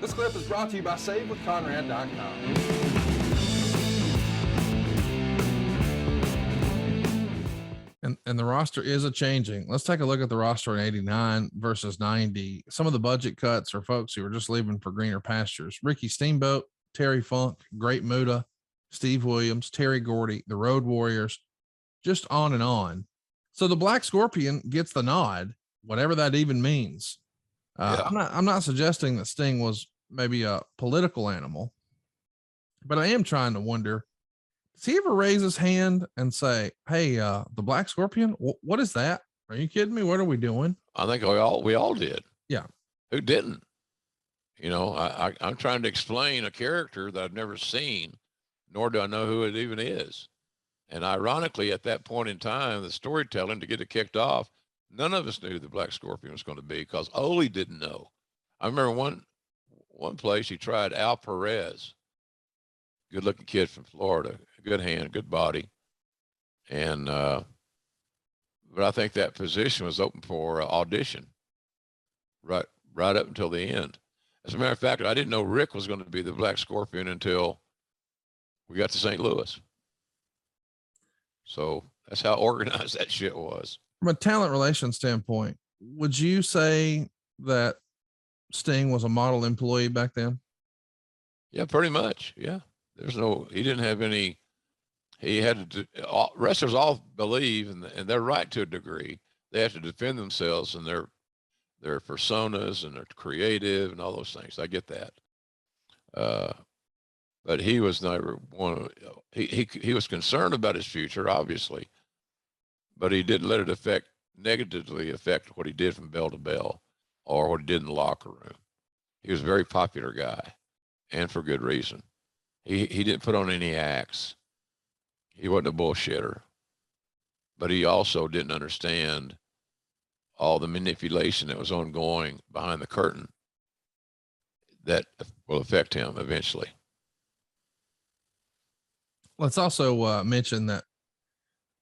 This clip is brought to you by SaveWithConrad.com. And the roster is a changing. Let's take a look at the roster in 89 versus 90. Some of the budget cuts are folks who are just leaving for greener pastures. Ricky Steamboat, Terry Funk, Great Muta, Steve Williams, Terry Gordy, the Road Warriors, just on and on. So the Black Scorpion gets the nod, whatever that even means. I'm not suggesting that Sting was maybe a political animal, but I am trying to wonder, does he ever raise his hand and say, "Hey, the Black Scorpion, what is that? Are you kidding me? What are we doing?" I think we all did. Yeah. Who didn't? You know, I'm trying to explain a character that I've never seen, nor do I know who it even is. And ironically, at that point in time, the storytelling to get it kicked off, none of us knew who the Black Scorpion was going to be because Ole didn't know. I remember one place he tried Al Perez, good looking kid from Florida, good hand, good body. And, but I think that position was open for audition right up until the end. As a matter of fact, I didn't know Rick was going to be the Black Scorpion until we got to St. Louis. So that's how organized that shit was. From a talent relations standpoint, would you say that Sting was a model employee back then? Yeah, pretty much. Yeah. He didn't have any, he had to, wrestlers all believe, and they're right to a degree, they have to defend themselves and their personas and they're creative and all those things. I get that. But he was never one. He was concerned about his future, obviously, but he didn't let it negatively affect what he did from bell to bell or what he did in the locker room. He was a very popular guy, and for good reason. He didn't put on any acts. He wasn't a bullshitter, but he also didn't understand all the manipulation that was ongoing behind the curtain that will affect him eventually. Let's also mention that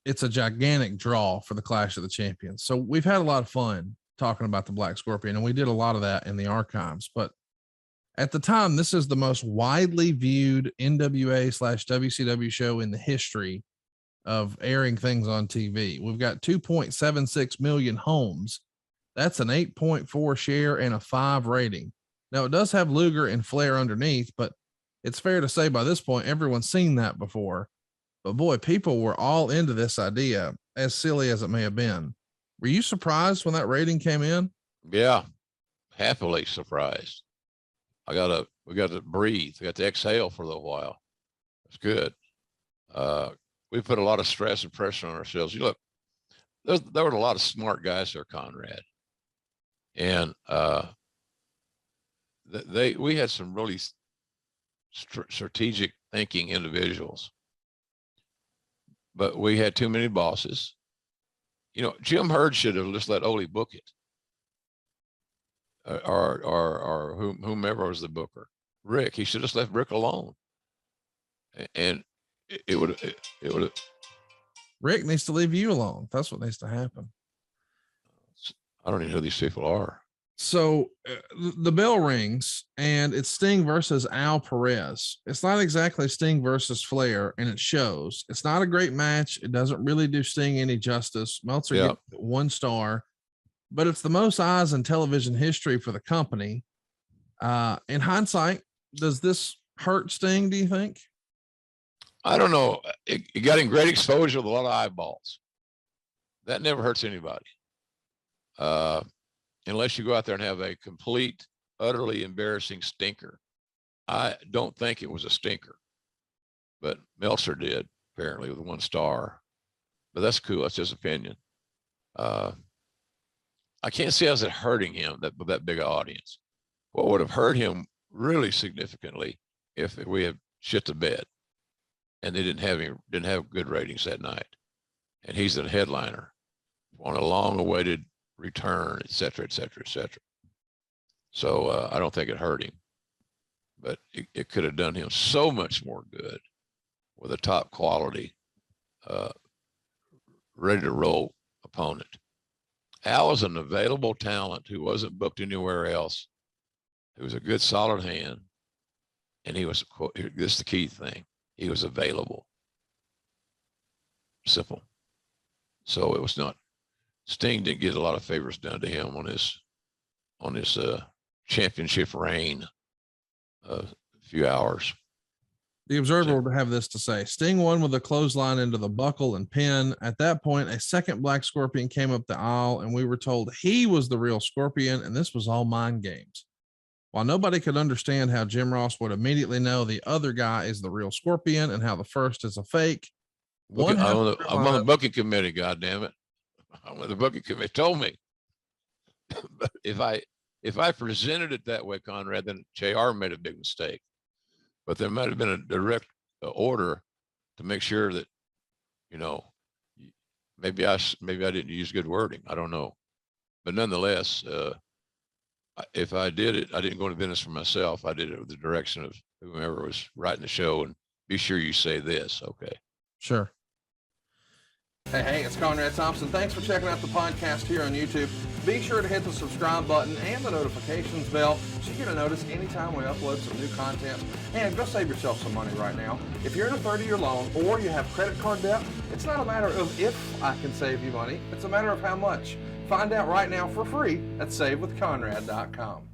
it's a gigantic draw for the Clash of the Champions. So we've had a lot of fun talking about the Black Scorpion, and we did a lot of that in the archives. But at the time, this is the most widely viewed NWA/WCW show in the history of airing things on TV. We've got 2.76 million homes. That's an 8.4 share and a 5 rating. Now, it does have Luger and Flair underneath, but it's fair to say by this point, everyone's seen that before. But boy, people were all into this idea, as silly as it may have been. Were you surprised when that rating came in? Yeah, happily surprised. We got to breathe. We got to exhale for a little while. It's good. We put a lot of stress and pressure on ourselves. You look, there were a lot of smart guys there, Conrad, and we had some really strategic thinking individuals, but we had too many bosses. You know, Jim Hurd should have just let Ole book it, or whomever was the booker. Rick, he should have just left Rick alone, and it would have. Rick needs to leave you alone. That's what needs to happen. I don't even know who these people are. So the bell rings and it's Sting versus Al Perez. It's not exactly Sting versus Flair, and it shows. It's not a great match. It doesn't really do Sting any justice. Meltzer gets 1 star, but it's the most eyes in television history for the company. In hindsight, does this hurt Sting, do you think? I don't know. It got him great exposure with a lot of eyeballs. That never hurts anybody. Unless you go out there and have a complete, utterly embarrassing stinker. I don't think it was a stinker, but Meltzer did, apparently, with 1 star. But that's cool. That's his opinion. I can't see how's it hurting him with that big audience. What would have hurt him really significantly if we had shit the bed and they didn't have good ratings that night, and he's the headliner on a long-awaited return, et cetera, et cetera, et cetera. So I don't think it hurt him, but it could have done him so much more good with a top quality, ready to roll opponent. Al was an available talent who wasn't booked anywhere else. He was a good, solid hand. And he was, this is the key thing. He was available. Simple. So it was not, Sting didn't get a lot of favors done to him on his championship reign, a few hours. The Observer would have this to say: Sting won with a clothesline into the buckle and pin. At that point, a second Black Scorpion came up the aisle, and we were told he was the real Scorpion, and this was all mind games. While nobody could understand how Jim Ross would immediately know the other guy is the real Scorpion and how the first is a fake. I'm on the booking committee, goddammit. I'm on the booking committee. Told me. But if I presented it that way, Conrad, then JR made a big mistake. But there might have been a direct order to make sure that, you know, maybe I didn't use good wording. I don't know. But nonetheless, if I did it, I didn't go into business for myself. I did it with the direction of whomever was writing the show, and be sure you say this. Okay. Sure. Hey, it's Conrad Thompson. Thanks for checking out the podcast here on YouTube. Be sure to hit the subscribe button and the notifications bell so you get a notice anytime we upload some new content. And go save yourself some money right now. If you're in a 30-year loan or you have credit card debt, it's not a matter of if I can save you money. It's a matter of how much. Find out right now for free at SaveWithConrad.com.